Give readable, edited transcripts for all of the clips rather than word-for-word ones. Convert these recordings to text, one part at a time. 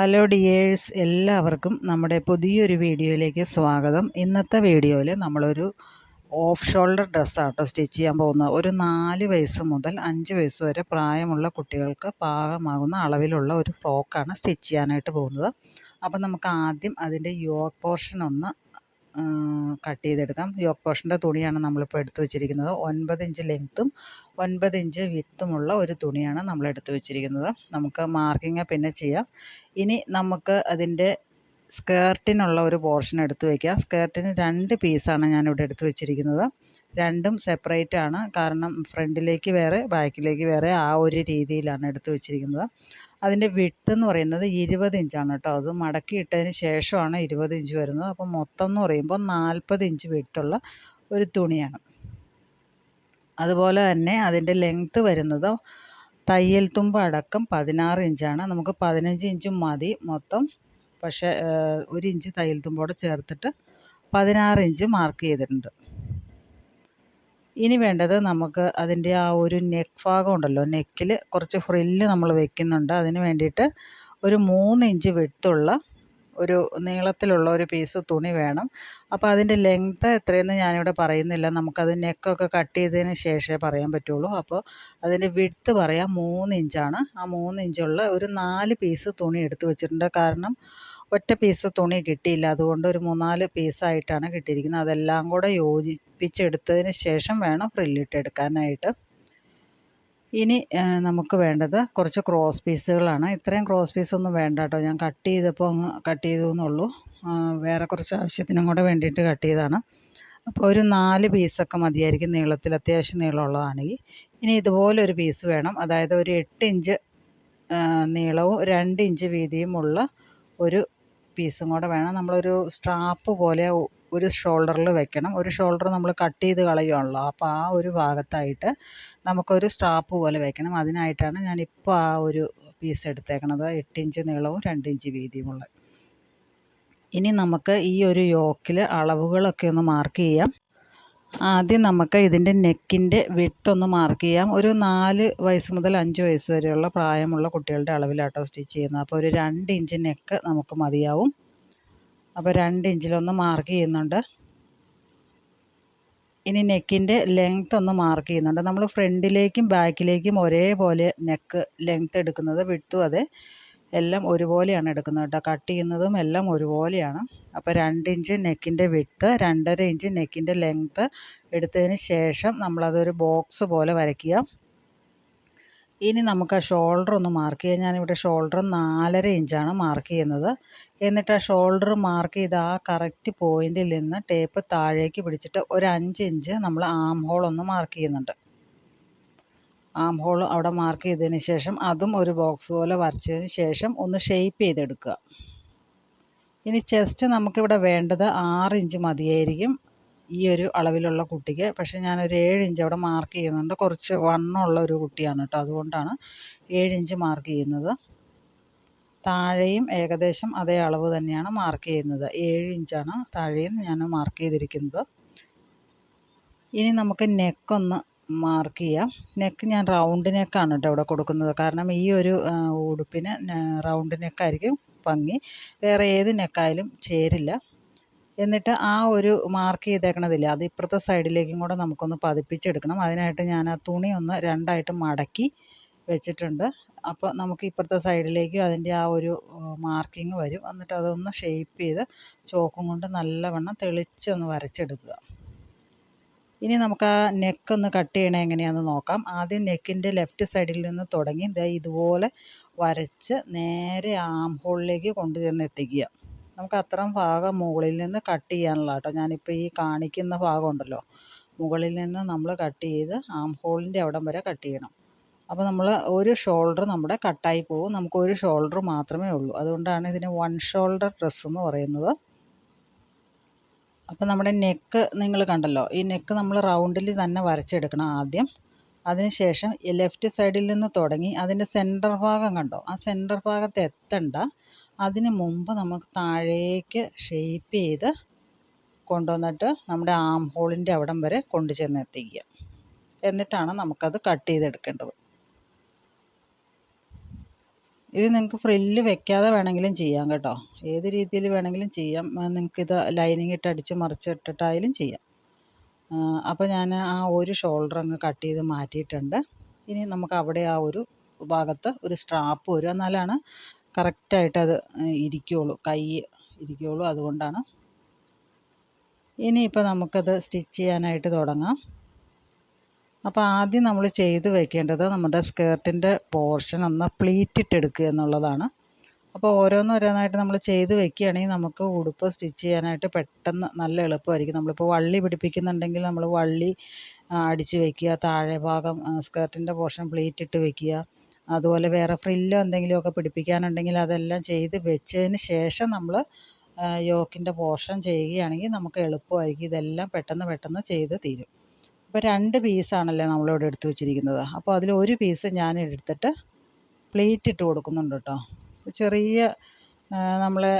Hello dears, എല്ലാവർക്കും നമ്മുടെ പുതിയൊരു വീഡിയോയിലേക്ക് സ്വാഗതം. ഇന്നത്തെ വീഡിയോയിൽ നമ്മളൊരു ഓഫ് ഷോൾഡർ ഡ്രസ്സാട്ടോ സ്റ്റിച്ച് ചെയ്യാൻ പോകുന്നത്. ഒരു 4 വയസ്സ് മുതൽ 5 വയസ്സ് വരെ പ്രായമുള്ള കുട്ടികൾക്ക് പാകമാകുന്ന അളവിലുള്ള ഒരു ഫ്രോക്കാണ് സ്റ്റിച്ച് ചെയ്യാനായിട്ട് പോകുന്നത്. അപ്പം നമുക്ക് ആദ്യം അതിൻ്റെ യോക്ക് പോർഷൻ ഒന്ന് കട്ട് ചെയ്തെടുക്കാം. യോക്ക് പോർഷൻ്റെ തുണിയാണ് നമ്മളിപ്പോൾ എടുത്തു വെച്ചിരിക്കുന്നത്. 9 ഇഞ്ച് ലെങ്ത്തും 9 ഇഞ്ച് വിഡ്ത്തുമുള്ള ഒരു തുണിയാണ് നമ്മൾ എടുത്തു വെച്ചിരിക്കുന്നത്. നമുക്ക് മാർക്കിങ് പിന്നെ ചെയ്യാം. ഇനി നമുക്ക് അതിൻ്റെ സ്കേർട്ടിനുള്ള ഒരു പോർഷൻ എടുത്തു വയ്ക്കാം. സ്കേർട്ടിന് 2 പീസാണ് ഞാനിവിടെ എടുത്തു വെച്ചിരിക്കുന്നത്. രണ്ടും സെപ്പറേറ്റ് ആണ്, കാരണം ഫ്രണ്ടിലേക്ക് വേറെ ബാക്കിലേക്ക് വേറെ ആ ഒരു രീതിയിലാണ് എടുത്തു വെച്ചിരിക്കുന്നത്. അതിൻ്റെ വിഡ്ത്ത് എന്ന് പറയുന്നത് 20 ഇഞ്ചാണ് കേട്ടോ. അത് മടക്കി ഇട്ടതിന് ശേഷമാണ് 20 ഇഞ്ച് വരുന്നത്. അപ്പം മൊത്തം എന്ന് പറയുമ്പോൾ 40 ഇഞ്ച് വിഡ്ത്തുള്ള ഒരു തുണിയാണ്. അതുപോലെ തന്നെ അതിൻ്റെ ലെങ്ത്ത് വരുന്നത് തയ്യൽ തുമ്പ് അടക്കം 16 ഇഞ്ചാണ്. നമുക്ക് 15 ഇഞ്ചും മതി മൊത്തം. പക്ഷേ 1 ഇഞ്ച് തയ്യൽ തുമ്പോടെ ചേർത്തിട്ട് 16 ഇഞ്ച് മാർക്ക് ചെയ്തിട്ടുണ്ട്. ഇനി വേണ്ടത് നമുക്ക് അതിൻ്റെ ആ ഒരു നെക്ക് ഭാഗം ഉണ്ടല്ലോ, നെക്കിൽ കുറച്ച് ഫ്രില്ല് നമ്മൾ വെക്കുന്നുണ്ട്. അതിന് വേണ്ടിയിട്ട് ഒരു 3 ഇഞ്ച് വിഡ്ത്തുള്ള ഒരു നീളത്തിലുള്ള ഒരു പീസ് തുണി വേണം. അപ്പോൾ അതിൻ്റെ ലെങ്ത്ത് എത്രയെന്ന് ഞാനിവിടെ പറയുന്നില്ല. നമുക്കത് നെക്കൊക്കെ കട്ട് ചെയ്തതിന് ശേഷമേ പറയാൻ പറ്റുള്ളൂ. അപ്പോൾ അതിൻ്റെ വിഡ്ത്ത് പറയാം 3 ഇഞ്ചാണ്. ആ 3 ഇഞ്ചുള്ള ഒരു 4 പീസ് തുണി എടുത്ത് വെച്ചിട്ടുണ്ട്. കാരണം ഒറ്റ പീസ് തുണി കിട്ടിയില്ല, അതുകൊണ്ട് ഒരു 3-4 പീസായിട്ടാണ് കിട്ടിയിരിക്കുന്നത്. അതെല്ലാം കൂടെ യോജിപ്പിച്ചെടുത്തതിന് ശേഷം വേണം ഫ്രില്ലിട്ടെടുക്കാനായിട്ട്. ഇനി നമുക്ക് വേണ്ടത് കുറച്ച് ക്രോസ് പീസുകളാണ്. ഇത്രയും ക്രോസ് പീസൊന്നും വേണ്ട കേട്ടോ, ഞാൻ കട്ട് ചെയ്തപ്പോൾ അങ്ങ് കട്ട് ചെയ്തു എന്നുള്ളൂ. വേറെ കുറച്ച് ആവശ്യത്തിനും കൂടെ വേണ്ടിയിട്ട് കട്ട് ചെയ്തതാണ്. അപ്പോൾ ഒരു 4 പീസൊക്കെ മതിയായിരിക്കും നീളത്തിൽ, അത്യാവശ്യം നീളമുള്ളതാണെങ്കിൽ. ഇനി ഇതുപോലൊരു പീസ് വേണം. അതായത് ഒരു 8 ഇഞ്ച് നീളവും 2 ഇഞ്ച് വീതിയുമുള്ള ഒരു പീസും കൂടെ വേണം. നമ്മളൊരു സ്ട്രാപ്പ് പോലെ ഒരു ഷോൾഡറിൽ വെക്കണം. ഒരു ഷോൾഡർ നമ്മൾ കട്ട് ചെയ്ത് കളയുകയാണല്ലോ, അപ്പോൾ ആ ഒരു ഭാഗത്തായിട്ട് നമുക്കൊരു സ്ട്രാപ്പ് പോലെ വെക്കണം. അതിനായിട്ടാണ് ഞാനിപ്പോൾ ആ ഒരു പീസ് എടുത്തേക്കണത്. 8 ഇഞ്ച് നീളവും 2 ഇഞ്ച് വീതിയുമുള്ള. ഇനി നമുക്ക് ഈ ഒരു യോക്കിൽ അളവുകളൊക്കെ ഒന്ന് മാർക്ക് ചെയ്യാം. ആദ്യം നമുക്ക് ഇതിൻ്റെ നെക്കിൻ്റെ വിഡ്ത്ത് ഒന്ന് മാർക്ക് ചെയ്യാം. ഒരു 4 വയസ്സ് മുതൽ 5 വയസ്സ് വരെയുള്ള പ്രായമുള്ള കുട്ടികളുടെ അളവിലാട്ടോ സ്റ്റിച്ച് ചെയ്യുന്നത്. അപ്പോൾ ഒരു 2 ഇഞ്ച് നെക്ക് നമുക്ക് മതിയാവും. അപ്പോൾ 2 ഇഞ്ചിലൊന്ന് മാർക്ക് ചെയ്യുന്നുണ്ട്. ഇനി നെക്കിൻ്റെ ലെങ്ത്ത് ഒന്ന് മാർക്ക് ചെയ്യുന്നുണ്ട്. നമ്മൾ ഫ്രണ്ടിലേക്കും ബാക്കിലേക്കും ഒരേപോലെ നെക്ക് ലെങ്ത്ത് എടുക്കുന്നത്, വിഡ്ത്തും അതെ, എല്ലാം ഒരുപോലെയാണ് എടുക്കുന്നത് കേട്ടോ. കട്ട് ചെയ്യുന്നതും എല്ലാം ഒരുപോലെയാണ്. അപ്പോൾ 2 ഇഞ്ച് നെക്കിൻ്റെ വിഡ്ത്ത്, 2.5 ഇഞ്ച് നെക്കിൻ്റെ ലെങ്ത്ത് എടുത്തതിന് ശേഷം നമ്മളതൊരു ബോക്സ് പോലെ വരയ്ക്കുക. ഇനി നമുക്ക് ആ ഷോൾഡർ ഒന്ന് മാർക്ക് ചെയ്യാം. ഞാനിവിടെ ഷോൾഡർ 4.5 ഇഞ്ചാണ് മാർക്ക് ചെയ്യുന്നത്. എന്നിട്ട് ആ ഷോൾഡർ മാർക്ക് ചെയ്ത് ആ കറക്റ്റ് പോയിൻറ്റിൽ നിന്ന് ടേപ്പ് താഴേക്ക് പിടിച്ചിട്ട് ഒരു 5 ഇഞ്ച് നമ്മൾ ആം ഹോൾ ഒന്ന് മാർക്ക് ചെയ്യുന്നുണ്ട്. ആം ഹോൾ അവിടെ മാർക്ക് ചെയ്തതിന് ശേഷം അതും ഒരു ബോക്സ് പോലെ വരച്ചതിന് ശേഷം ഒന്ന് ഷേപ്പ് ചെയ്തെടുക്കുക. ഇനി ചെസ്റ്റ് നമുക്കിവിടെ വേണ്ടത് 6 ഇഞ്ച് മതിയായിരിക്കും ഈ ഒരു അളവിലുള്ള കുട്ടിക്ക്. പക്ഷേ ഞാനൊരു 7 ഇഞ്ച് അവിടെ മാർക്ക് ചെയ്യുന്നുണ്ട്. കുറച്ച് വണ്ണമുള്ള ഒരു കുട്ടിയാണ് കേട്ടോ, അതുകൊണ്ടാണ് 7 ഇഞ്ച് മാർക്ക് ചെയ്യുന്നത്. താഴെയും ഏകദേശം അതേ അളവ് തന്നെയാണ് മാർക്ക് ചെയ്യുന്നത്. 7 ഇഞ്ചാണ് താഴെയും ഞാൻ മാർക്ക് ചെയ്തിരിക്കുന്നത്. ഇനി നമുക്ക് നെക്കൊന്ന് മാർക്ക് ചെയ്യാം. നെക്ക് ഞാൻ റൗണ്ട് നെക്കാണ് കേട്ടോ ഇവിടെ കൊടുക്കുന്നത്. കാരണം ഈ ഒരു ഉടുപ്പിന് റൗണ്ട് നെക്കായിരിക്കും ഭംഗി, വേറെ ഏത് നെക്കായാലും ചേരില്ല. എന്നിട്ട് ആ ഒരു മാർക്ക് ചെയ്തേക്കണതില്ല, അത് ഇപ്പുറത്തെ സൈഡിലേക്കും കൂടെ നമുക്കൊന്ന് പതിപ്പിച്ചെടുക്കണം. അതിനായിട്ട് ഞാൻ ആ തുണി ഒന്ന് 2ആയിട്ട് മടക്കി വെച്ചിട്ടുണ്ട്. അപ്പോൾ നമുക്ക് ഇപ്പുറത്തെ സൈഡിലേക്കും അതിൻ്റെ ആ ഒരു മാർക്കിങ് വരും. എന്നിട്ട് അതൊന്ന് ഷേപ്പ് ചെയ്ത് ചോക്കും കൊണ്ട് നല്ലവണ്ണം തെളിച്ചൊന്ന് വരച്ചെടുക്കുക. ഇനി നമുക്ക് ആ നെക്കൊന്ന് കട്ട് ചെയ്യണത് എങ്ങനെയാണെന്ന് നോക്കാം. ആദ്യം നെക്കിൻ്റെ ലെഫ്റ്റ് സൈഡിൽ നിന്ന് തുടങ്ങി ഇതുപോലെ വരച്ച് നേരെ ആം ഹോളിലേക്ക് കൊണ്ടുചെന്ന് എത്തിക്കുക. നമുക്ക് അത്രയും ഭാഗം മുകളിൽ നിന്ന് കട്ട് ചെയ്യാനുള്ള കേട്ടോ. ഞാനിപ്പോൾ ഈ കാണിക്കുന്ന ഭാഗം ഉണ്ടല്ലോ, മുകളിൽ നിന്ന് നമ്മൾ കട്ട് ചെയ്ത് ആം ഹോളിൻ്റെ അവിടം വരെ കട്ട് ചെയ്യണം. അപ്പോൾ നമ്മൾ ഒരു ഷോൾഡർ നമ്മുടെ കട്ടായി പോകും. നമുക്ക് ഒരു ഷോൾഡർ മാത്രമേ ഉള്ളൂ. അതുകൊണ്ടാണ് ഇതിന് 1 ഷോൾഡർ ഡ്രസ്സ് എന്ന് പറയുന്നത്. അപ്പോൾ നമ്മുടെ നെക്ക് നിങ്ങൾ കണ്ടല്ലോ, ഈ നെക്ക് നമ്മൾ റൗണ്ടിൽ തന്നെ വരച്ചെടുക്കണം ആദ്യം. അതിനുശേഷം ലെഫ്റ്റ് സൈഡിൽ നിന്ന് തുടങ്ങി അതിൻ്റെ സെൻറ്റർ ഭാഗം കണ്ടോ, ആ സെൻറ്റർ ഭാഗത്ത് എത്തണ്ട, അതിന് മുമ്പ് നമുക്ക് താഴേക്ക് ഷേപ്പ് ചെയ്ത് കൊണ്ടുവന്നിട്ട് നമ്മുടെ ആം ഹോളിൻ്റെ അവിടം വരെ കൊണ്ടു ചെന്ന് എത്തിക്കുക. എന്നിട്ടാണ് നമുക്കത് കട്ട് ചെയ്തെടുക്കേണ്ടത്. ഇത് നിങ്ങൾക്ക് ഫ്രില്ല് വെക്കാതെ വേണമെങ്കിലും ചെയ്യാം കേട്ടോ. ഏത് രീതിയിൽ വേണമെങ്കിലും ചെയ്യാം. നിങ്ങൾക്കിത് ലൈനിങ് ഇട്ട് അടിച്ച് മറിച്ചിട്ടിട്ടായാലും ചെയ്യാം. അപ്പോൾ ഞാൻ ആ ഒരു ഷോൾഡർ അങ്ങ് കട്ട് ചെയ്ത് മാറ്റിയിട്ടുണ്ട്. ഇനി നമുക്ക് അവിടെ ആ ഒരു ഭാഗത്ത് ഒരു സ്ട്രാപ്പ് വരും, എന്നാലാണ് കറക്റ്റായിട്ട് അത് ഇരിക്കുകയുള്ളൂ, കൈ ഇരിക്കുകയുള്ളൂ. അതുകൊണ്ടാണ്. ഇനിയിപ്പോൾ നമുക്കത് സ്റ്റിച്ച് ചെയ്യാനായിട്ട് തുടങ്ങാം. അപ്പോൾ ആദ്യം നമ്മൾ ചെയ്ത് വെക്കേണ്ടത് നമ്മുടെ സ്കേർട്ടിൻ്റെ പോർഷൻ ഒന്ന് പ്ലീറ്റ് ഇട്ടെടുക്കുക എന്നുള്ളതാണ്. അപ്പോൾ ഓരോന്നോരോന്നായിട്ട് നമ്മൾ ചെയ്ത് വെക്കുകയാണെങ്കിൽ നമുക്ക് ഉടുപ്പ് സ്റ്റിച്ച് ചെയ്യാനായിട്ട് പെട്ടെന്ന് നല്ല എളുപ്പമായിരിക്കും. നമ്മളിപ്പോൾ വള്ളി പിടിപ്പിക്കുന്നുണ്ടെങ്കിൽ നമ്മൾ വള്ളി അടിച്ച് വെക്കുക, താഴെ ഭാഗം സ്കേർട്ടിൻ്റെ പോർഷൻ പ്ലീറ്റ് ഇട്ട് വെക്കുക. അതുപോലെ വേറെ ഫ്രില്ലോ എന്തെങ്കിലുമൊക്കെ പിടിപ്പിക്കാനുണ്ടെങ്കിൽ അതെല്ലാം ചെയ്ത് വെച്ചതിന് ശേഷം നമ്മൾ യോക്കിൻ്റെ പോർഷൻ ചെയ്യുകയാണെങ്കിൽ നമുക്ക് എളുപ്പമായിരിക്കും. ഇതെല്ലാം പെട്ടെന്ന് ചെയ്ത് തീരും. അപ്പോൾ 2 പീസാണല്ലേ നമ്മളിവിടെ എടുത്ത് വെച്ചിരിക്കുന്നത്. അപ്പോൾ അതിൽ ഒരു പീസ് ഞാൻ എടുത്തിട്ട് പ്ലീറ്റ് ഇട്ട് കൊടുക്കുന്നുണ്ട് കേട്ടോ. ചെറിയ നമ്മളെ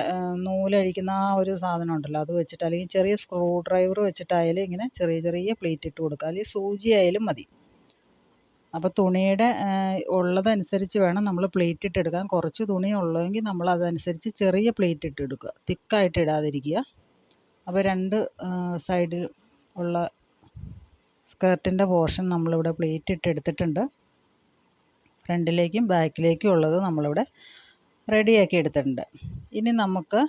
നൂലഴിക്കുന്ന ആ ഒരു സാധനം ഉണ്ടല്ലോ, അത് വെച്ചിട്ട്, അല്ലെങ്കിൽ ചെറിയ സ്ക്രൂ ഡ്രൈവർ വെച്ചിട്ടായാലും ഇങ്ങനെ ചെറിയ പ്ലീറ്റ് ഇട്ട് കൊടുക്കുക, അല്ലെങ്കിൽ സൂചി ആയാലും മതി. അപ്പോൾ തുണിയുടെ ഉള്ളതനുസരിച്ച് വേണം നമ്മൾ പ്ലീറ്റ് ഇട്ടെടുക്കാൻ. കുറച്ച് തുണി ഉള്ളതെങ്കിൽ നമ്മൾ അതനുസരിച്ച് ചെറിയ പ്ലീറ്റ് ഇട്ടെടുക്കുക, തിക്കായിട്ട് ഇടാതിരിക്കുക. അപ്പോൾ 2 സൈഡിൽ ഉള്ള സ്കേർട്ടിൻ്റെ പോർഷൻ നമ്മളിവിടെ പ്ലീറ്റ് ഇട്ടെടുത്തിട്ടുണ്ട്. ഫ്രണ്ടിലേക്കും ബാക്കിലേക്കും ഉള്ളത് നമ്മളിവിടെ റെഡിയാക്കി എടുത്തിട്ടുണ്ട്. ഇനി നമുക്ക്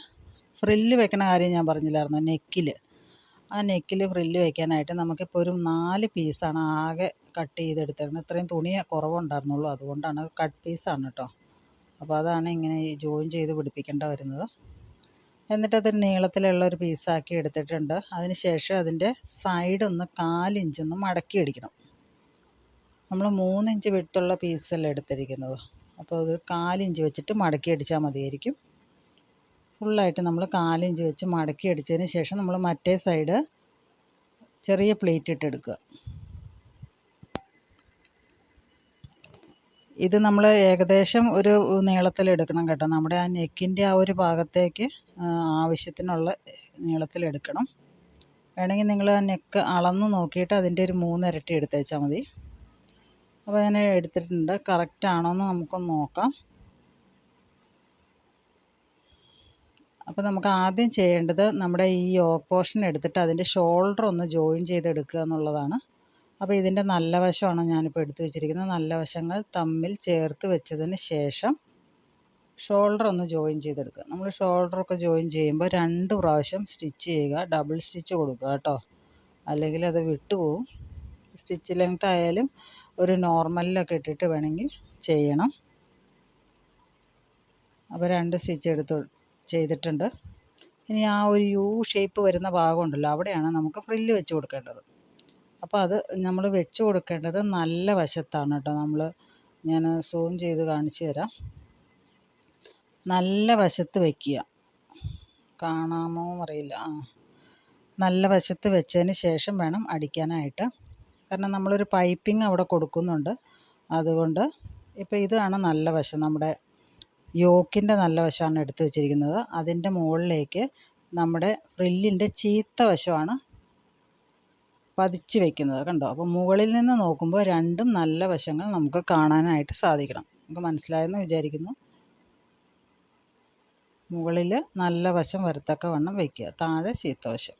ഫ്രില്ല് വെക്കണ കാര്യം ഞാൻ പറഞ്ഞില്ലായിരുന്നു, നെക്കിൽ. ആ നെക്കിൽ ഫ്രില്ല് വെക്കാനായിട്ട് നമുക്കിപ്പോൾ ഒരു 4 പീസാണ് ആകെ കട്ട് ചെയ്തെടുത്തിരുന്നത്. ഇത്രയും തുണി കുറവുണ്ടായിരുന്നുള്ളൂ, അതുകൊണ്ടാണ്. കട്ട് പീസാണ് കേട്ടോ. അപ്പോൾ അതാണ് ഇങ്ങനെ ജോയിൻ ചെയ്ത് പിടിപ്പിക്കേണ്ട വരുന്നത്. എന്നിട്ടതൊരു നീളത്തിലുള്ളൊരു പീസാക്കി എടുത്തിട്ടുണ്ട്. അതിന് ശേഷം അതിൻ്റെ സൈഡ് ഒന്ന് 4 ഇഞ്ചൊന്ന് മടക്കി അടിക്കണം. നമ്മൾ 3 ഇഞ്ച് വിടുത്തുള്ള പീസല്ല എടുത്തിരിക്കുന്നത്. അപ്പോൾ അതൊരു 4 ഇഞ്ച് വെച്ചിട്ട് മടക്കി അടിച്ചാൽ മതിയായിരിക്കും. ഫുള്ളായിട്ട് നമ്മൾ 4 ഇഞ്ച് വെച്ച് മടക്കി അടിച്ചതിന് ശേഷം നമ്മൾ മറ്റേ സൈഡ് ചെറിയ പ്ലേറ്റ് ഇട്ടെടുക്കുക. ഇത് നമ്മൾ ഏകദേശം ഒരു നീളത്തിലെടുക്കണം കേട്ടോ. നമ്മുടെ ആ നെക്കിൻ്റെ ആ ഒരു ഭാഗത്തേക്ക് ആവശ്യത്തിനുള്ള നീളത്തിലെടുക്കണം. വേണമെങ്കിൽ നിങ്ങൾ ആ നെക്ക് അളന്ന് നോക്കിയിട്ട് അതിൻ്റെ ഒരു 3 ഇരട്ടി എടുത്തേച്ചാൽ മതി. അപ്പോൾ ഞാൻ എടുത്തിട്ടുണ്ട്. കറക്റ്റാണോ എന്ന് നമുക്കൊന്ന് നോക്കാം. അപ്പോൾ നമുക്ക് ആദ്യം ചെയ്യേണ്ടത് നമ്മുടെ ഈ യോക്ക് പോർഷൻ എടുത്തിട്ട് അതിൻ്റെ ഷോൾഡർ ഒന്ന് ജോയിൻ ചെയ്തെടുക്കുക എന്നുള്ളതാണ്. അപ്പോൾ ഇതിൻ്റെ നല്ല വശമാണ് ഞാനിപ്പോൾ എടുത്തു വെച്ചിരിക്കുന്നത്. നല്ല വശങ്ങൾ തമ്മിൽ ചേർത്ത് വെച്ചതിന് ശേഷം ഷോൾഡർ ഒന്ന് ജോയിൻ ചെയ്തെടുക്കുക. നമ്മൾ ഷോൾഡറൊക്കെ ജോയിൻ ചെയ്യുമ്പോൾ 2 പ്രാവശ്യം സ്റ്റിച്ച് ചെയ്യുക, ഡബിൾ സ്റ്റിച്ച് കൊടുക്കുക കേട്ടോ, അല്ലെങ്കിൽ അത് വിട്ടുപോകും. സ്റ്റിച്ച് ലെങ്ത് ആയാലും ഒരു നോർമലിലൊക്കെ ഇട്ടിട്ട് വേണമെങ്കിൽ ചെയ്യണം. അപ്പോൾ 2 സ്റ്റിച്ച് ചെയ്തിട്ടുണ്ട്. ഇനി ആ ഒരു യു ഷേപ്പ് വരുന്ന ഭാഗമുണ്ടല്ലോ, അവിടെയാണ് നമുക്ക് ഫ്രില്ല് വെച്ച് കൊടുക്കേണ്ടത്. അപ്പോൾ അത് നമ്മൾ വെച്ച് കൊടുക്കേണ്ടത് നല്ല വശത്താണ് കേട്ടോ. ഞാൻ സൂം ചെയ്ത് കാണിച്ചു തരാം. നല്ല വശത്ത് വയ്ക്കുക. കാണാമോ അറിയില്ല. നല്ല വശത്ത് വെച്ചതിന് ശേഷം വേണം അടിക്കാനായിട്ട്. കാരണം നമ്മളൊരു പൈപ്പിംഗ് അവിടെ കൊടുക്കുന്നുണ്ട്. അതുകൊണ്ട് ഇപ്പോൾ ഇതാണ് നല്ല വശം. നമ്മുടെ യോക്കിൻ്റെ നല്ല വശമാണ് എടുത്ത് വെച്ചിരിക്കുന്നത്. അതിൻ്റെ മുകളിലേക്ക് നമ്മുടെ ഫ്രില്ലിൻ്റെ ചീത്ത വശമാണ് പതിച്ച് വെക്കുന്നത് കണ്ടോ. അപ്പോൾ മുകളിൽ നിന്ന് നോക്കുമ്പോൾ 2 നല്ല വശങ്ങൾ നമുക്ക് കാണാനായിട്ട് സാധിക്കണം. നമുക്ക് മനസ്സിലായെന്ന് വിചാരിക്കുന്നു. മുകളിൽ നല്ല വശം വരത്തക്കവണ്ണം വയ്ക്കുക, താഴെ ചീത്ത വശം.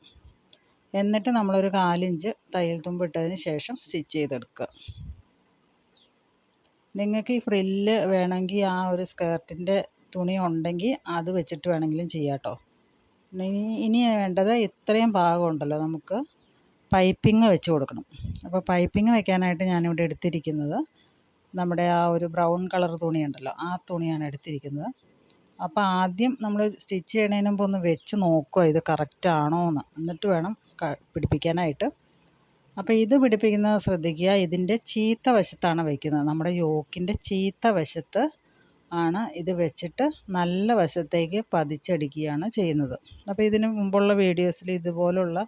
എന്നിട്ട് നമ്മളൊരു 4 ഇഞ്ച് തയ്യൽ തുമ്പ് ഇട്ടതിന് ശേഷം സ്റ്റിച്ച് ചെയ്തെടുക്കുക. നിങ്ങൾക്ക് ഈ ഫ്രില്ല് വേണമെങ്കിൽ ആ ഒരു സ്കേർട്ടിൻ്റെ തുണി ഉണ്ടെങ്കിൽ അത് വെച്ചിട്ട് വേണമെങ്കിലും ചെയ്യാം കേട്ടോ. ഇനി വേണ്ടത് ഇത്രയും ഭാഗമുണ്ടല്ലോ, നമുക്ക് പൈപ്പിംഗ് വെച്ച് കൊടുക്കണം. അപ്പോൾ പൈപ്പിംഗ് വെക്കാനായിട്ട് ഞാനിവിടെ എടുത്തിരിക്കുന്നത് നമ്മുടെ ആ ഒരു ബ്രൗൺ കളർ തുണിയുണ്ടല്ലോ, ആ തുണിയാണ് എടുത്തിരിക്കുന്നത്. അപ്പോൾ ആദ്യം നമ്മൾ സ്റ്റിച്ച് ചെയ്യണതിന് മുമ്പ് ഒന്ന് വെച്ച് നോക്കുക ഇത് കറക്റ്റാണോ എന്ന്, എന്നിട്ട് വേണം പിടിപ്പിക്കാനായിട്ട്. അപ്പോൾ ഇത് പിടിപ്പിക്കുന്നത് ശ്രദ്ധിക്കുക, ഇതിൻ്റെ ചീത്ത വശത്താണ് വയ്ക്കുന്നത്. നമ്മുടെ യോക്കിൻ്റെ ചീത്ത വശത്ത് ആണ് ഇത് വെച്ചിട്ട് നല്ല വശത്തേക്ക് പതിച്ചടിക്കുകയാണ് ചെയ്യുന്നത്. അപ്പോൾ ഇതിന് മുമ്പുള്ള വീഡിയോസിൽ ഇതുപോലുള്ള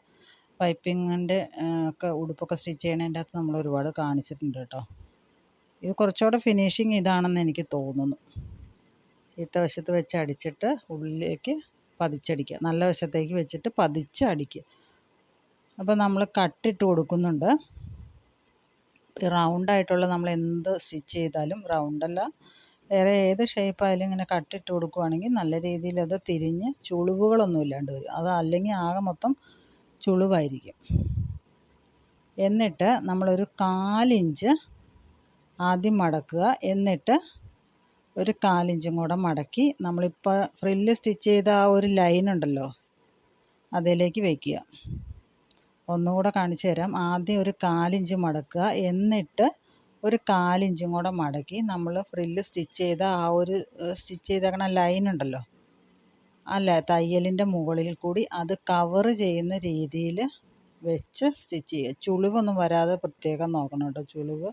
പൈപ്പിങ്ങിൻ്റെ ഒക്കെ ഉടുപ്പൊക്കെ സ്റ്റിച്ച് ചെയ്യണതിൻ്റെ അകത്ത് നമ്മൾ ഒരുപാട് കാണിച്ചിട്ടുണ്ട് കേട്ടോ. ഇത് കുറച്ചുകൂടെ ഫിനിഷിങ് ഇതാണെന്ന് എനിക്ക് തോന്നുന്നു. ചീത്ത വശത്ത് വെച്ച് അടിച്ചിട്ട് ഉള്ളിലേക്ക് പതിച്ചടിക്കുക, നല്ല വശത്തേക്ക് വെച്ചിട്ട് പതിച്ച് അടിക്കുക. അപ്പോൾ നമ്മൾ കട്ടിട്ട് കൊടുക്കുന്നുണ്ട്. റൗണ്ടായിട്ടുള്ള നമ്മൾ എന്ത് സ്റ്റിച്ച് ചെയ്താലും, റൗണ്ടല്ല വേറെ ഏത് ഷേപ്പായാലും ഇങ്ങനെ കട്ടിട്ട് കൊടുക്കുകയാണെങ്കിൽ നല്ല രീതിയിൽ അത് തിരിഞ്ഞ് ചുളിവുകളൊന്നും ഇല്ലാണ്ട് വരും. അത് അല്ലെങ്കിൽ ആകെ മൊത്തം ചുളിവായിരിക്കും. എന്നിട്ട് നമ്മളൊരു 1/4 ഇഞ്ച് ആദ്യം മടക്കുക. എന്നിട്ട് ഒരു 1/4 ഇഞ്ചും കൂടെ മടക്കി നമ്മളിപ്പോൾ ഫ്രില്ല് സ്റ്റിച്ച് ചെയ്ത ആ ഒരു ലൈൻ ഉണ്ടല്ലോ, അതിലേക്ക് വയ്ക്കുക. ഒന്നുകൂടെ കാണിച്ചു തരാം. ആദ്യം ഒരു 1/4 ഇഞ്ച് മടക്കുക. എന്നിട്ട് ഒരു 1/4 ഇഞ്ചും കൂടെ മടക്കി നമ്മൾ ഫ്രില്ല് സ്റ്റിച്ച് ചെയ്ത ആ ഒരു സ്റ്റിച്ച് ചെയ്തേക്കണ ലൈൻ ഉണ്ടല്ലോ, അല്ല തയ്യലിൻ്റെ മുകളിൽ കൂടി അത് കവർ ചെയ്യുന്ന രീതിയിൽ വെച്ച് സ്റ്റിച്ച് ചെയ്യുക. ചുളിവൊന്നും വരാതെ പ്രത്യേകം നോക്കണം കേട്ടോ. ചുളിവ്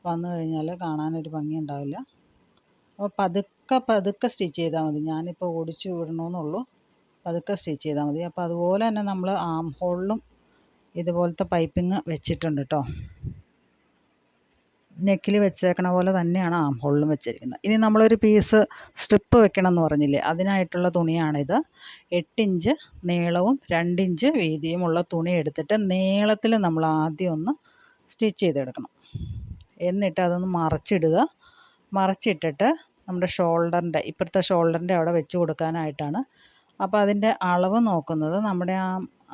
വന്നു കഴിഞ്ഞാൽ കാണാനൊരു ഭംഗി ഉണ്ടാവില്ല. അപ്പോൾ പതുക്കെ സ്റ്റിച്ച് ചെയ്താൽ മതി. ഞാനിപ്പോൾ ഓടിച്ചു വിടണമെന്നുള്ളൂ. പതുക്കെ സ്റ്റിച്ച് ചെയ്താൽ മതി. അപ്പോൾ അതുപോലെ തന്നെ നമ്മൾ ആം ഹോളിലും ഇതുപോലത്തെ പൈപ്പിങ് വെച്ചിട്ടുണ്ട് കേട്ടോ. നെക്കിൽ വെച്ചേക്കണ പോലെ തന്നെയാണ് ആം ഹോളിലും വെച്ചിരിക്കുന്നത്. ഇനി നമ്മളൊരു പീസ് സ്ട്രിപ്പ് വെക്കണം എന്ന് പറഞ്ഞില്ലേ, അതിനായിട്ടുള്ള തുണിയാണിത്. 8 ഇഞ്ച് നീളവും 2 ഇഞ്ച് വീതിയുമുള്ള തുണി എടുത്തിട്ട് നീളത്തിൽ നമ്മൾ ആദ്യം ഒന്ന് സ്റ്റിച്ച് ചെയ്തെടുക്കണം. എന്നിട്ട് അതൊന്ന് മറച്ചിടുക. മറച്ചിട്ടിട്ട് നമ്മുടെ ഷോൾഡറിൻ്റെ ഇപ്പുറത്തെ ഷോൾഡറിൻ്റെ അവിടെ വെച്ച് കൊടുക്കാനായിട്ടാണ്. അപ്പോൾ അതിൻ്റെ അളവ് നോക്കുന്നത് നമ്മുടെ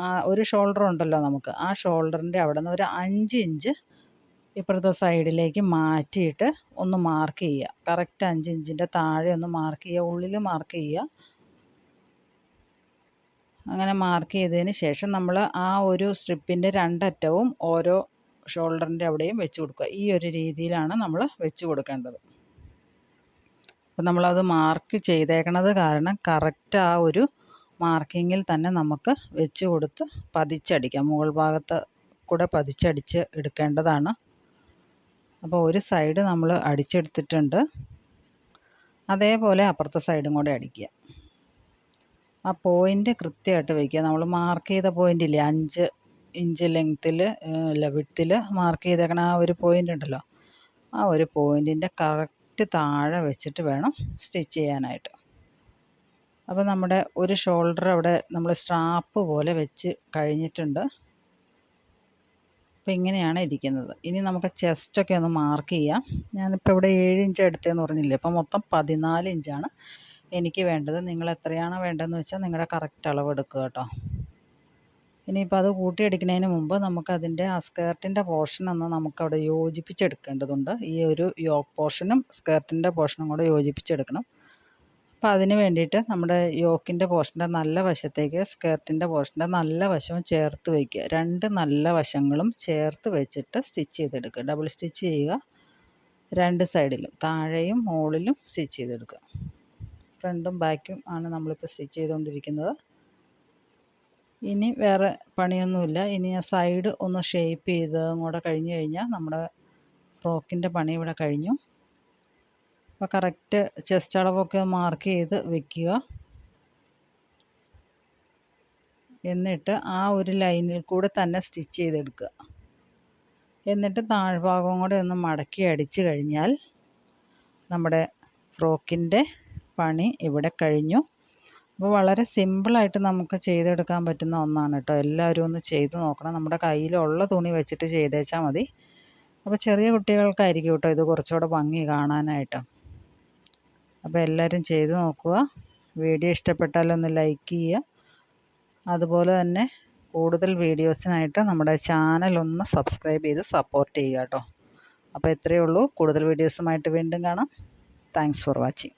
ആ ഒരു ഷോൾഡർ ഉണ്ടല്ലോ നമുക്ക്, ആ ഷോൾഡറിൻ്റെ അവിടെ നിന്ന് ഒരു 5 ഇഞ്ച് ഇപ്പുറത്തെ സൈഡിലേക്ക് മാറ്റിയിട്ട് ഒന്ന് മാർക്ക് ചെയ്യുക. കറക്റ്റ് 5 ഇഞ്ചിൻ്റെ താഴെ ഒന്ന് മാർക്ക് ചെയ്യുക, ഉള്ളിൽ മാർക്ക് ചെയ്യുക. അങ്ങനെ മാർക്ക് ചെയ്തതിന് ശേഷം നമ്മൾ ആ ഒരു സ്ട്രിപ്പിൻ്റെ 2 അറ്റവും ഓരോ ഷോൾഡറിൻ്റെ അവിടെയും വെച്ച് കൊടുക്കുക. ഈ ഒരു രീതിയിലാണ് നമ്മൾ വെച്ച് കൊടുക്കേണ്ടത്. അപ്പോൾ നമ്മളത് മാർക്ക് ചെയ്തേക്കണത് കാരണം കറക്റ്റ് ആ ഒരു മാർക്കിങ്ങിൽ തന്നെ നമുക്ക് വെച്ച് കൊടുത്ത് പതിച്ചടിക്കാം. മുകൾ ഭാഗത്ത് കൂടെ പതിച്ചടിച്ച് എടുക്കേണ്ടതാണ്. അപ്പോൾ ഒരു സൈഡ് നമ്മൾ അടിച്ചെടുത്തിട്ടുണ്ട്. അതേപോലെ അപ്പുറത്തെ സൈഡും കൂടെ അടിക്കുക. ആ പോയിൻ്റ് കൃത്യമായിട്ട് വയ്ക്കുക. നമ്മൾ മാർക്ക് ചെയ്ത പോയിൻ്റില്ലേ 5 ഇഞ്ച് ലെങ്ത്തിൽ വിഡ്ത്തിൽ മാർക്ക് ചെയ്തേക്കണ ആ ഒരു പോയിൻ്റ് ഉണ്ടല്ലോ, ആ ഒരു പോയിൻറ്റിൻ്റെ കറക്റ്റ് താഴെ വെച്ചിട്ട് വേണം സ്റ്റിച്ച് ചെയ്യാനായിട്ട്. അപ്പോൾ നമ്മുടെ ഒരു ഷോൾഡർ അവിടെ നമ്മൾ സ്ട്രാപ്പ് പോലെ വെച്ച് കഴിഞ്ഞിട്ടുണ്ട്. അപ്പോൾ ഇങ്ങനെയാണ് ഇരിക്കുന്നത്. ഇനി നമുക്ക് ചെസ്റ്റൊക്കെ ഒന്ന് മാർക്ക് ചെയ്യാം. ഞാനിപ്പോൾ ഇവിടെ 7 ഇഞ്ച് എടുത്തതെന്ന് പറഞ്ഞില്ലേ, അപ്പോൾ മൊത്തം 14 ഇഞ്ചാണ് എനിക്ക് വേണ്ടത്. നിങ്ങൾ എത്രയാണോ വേണ്ടതെന്ന് വെച്ചാൽ നിങ്ങളുടെ കറക്റ്റ് അളവ് എടുക്കുക കേട്ടോ. ഇനിയിപ്പോൾ അത് കൂട്ടിയടിക്കുന്നതിന് മുമ്പ് നമുക്കതിൻ്റെ ആ സ്കേർട്ടിൻ്റെ പോർഷൻ ഒന്ന് നമുക്കവിടെ യോജിപ്പിച്ചെടുക്കേണ്ടതുണ്ട്. ഈ ഒരു യോക്ക് പോർഷനും സ്കേർട്ടിൻ്റെ പോർഷനും കൂടെ യോജിപ്പിച്ചെടുക്കണം. അപ്പോൾ അതിന് വേണ്ടിയിട്ട് നമ്മുടെ യോക്കിൻ്റെ പോർഷൻ്റെ നല്ല വശത്തേക്ക് സ്കേർട്ടിൻ്റെ പോർഷൻ്റെ നല്ല വശവും ചേർത്ത് വയ്ക്കുക. 2 നല്ല വശങ്ങളും ചേർത്ത് വെച്ചിട്ട് സ്റ്റിച്ച് ചെയ്തെടുക്കുക. ഡബിൾ സ്റ്റിച്ച് ചെയ്യുക. 2 സൈഡിലും താഴെയും മുകളിലും സ്റ്റിച്ച് ചെയ്തെടുക്കുക. ഫ്രണ്ടും ബാക്കും ആണ് നമ്മളിപ്പോൾ സ്റ്റിച്ച് ചെയ്തുകൊണ്ടിരിക്കുന്നത്. ഇനി വേറെ പണിയൊന്നുമില്ല. ഇനി ആ സൈഡ് ഒന്ന് ഷേപ്പ് ചെയ്തതും കൂടെ കഴിഞ്ഞ് കഴിഞ്ഞാൽ നമ്മുടെ ഫ്രോക്കിൻ്റെ പണി ഇവിടെ കഴിഞ്ഞു. അപ്പോൾ കറക്റ്റ് ചെസ്റ്റ് അളവൊക്കെ മാർക്ക് ചെയ്ത് വെക്കുക. എന്നിട്ട് ആ ഒരു ലൈനിൽ കൂടെ തന്നെ സ്റ്റിച്ച് ചെയ്തെടുക്കുക. എന്നിട്ട് താഴ്ഭാഗവും കൂടെ ഒന്ന് മടക്കി അടിച്ചു കഴിഞ്ഞാൽ നമ്മുടെ ഫ്രോക്കിൻ്റെ പണി ഇവിടെ കഴിഞ്ഞു. അപ്പോൾ വളരെ സിമ്പിളായിട്ട് നമുക്ക് ചെയ്തെടുക്കാൻ പറ്റുന്ന ഒന്നാണ് കേട്ടോ. എല്ലാവരും ഒന്ന് ചെയ്ത് നോക്കണം. നമ്മുടെ കയ്യിലുള്ള തുണി വെച്ചിട്ട് ചെയ്തേച്ചാൽ മതി. അപ്പോൾ ചെറിയ കുട്ടികൾക്കായിരിക്കും കേട്ടോ ഇത് കുറച്ചുകൂടെ ഭംഗി കാണാനായിട്ട്. അപ്പോൾ എല്ലാവരും ചെയ്ത് നോക്കുക. വീഡിയോ ഇഷ്ടപ്പെട്ടാലൊന്ന് ലൈക്ക് ചെയ്യുക. അതുപോലെ തന്നെ കൂടുതൽ വീഡിയോസിനായിട്ട് നമ്മുടെ ചാനൽ ഒന്ന് സബ്സ്ക്രൈബ് ചെയ്ത് സപ്പോർട്ട് ചെയ്യുക കേട്ടോ. അപ്പോൾ ഇത്രയേ ഉള്ളൂ. കൂടുതൽ വീഡിയോസുമായിട്ട് വീണ്ടും കാണാം. Thanks for watching.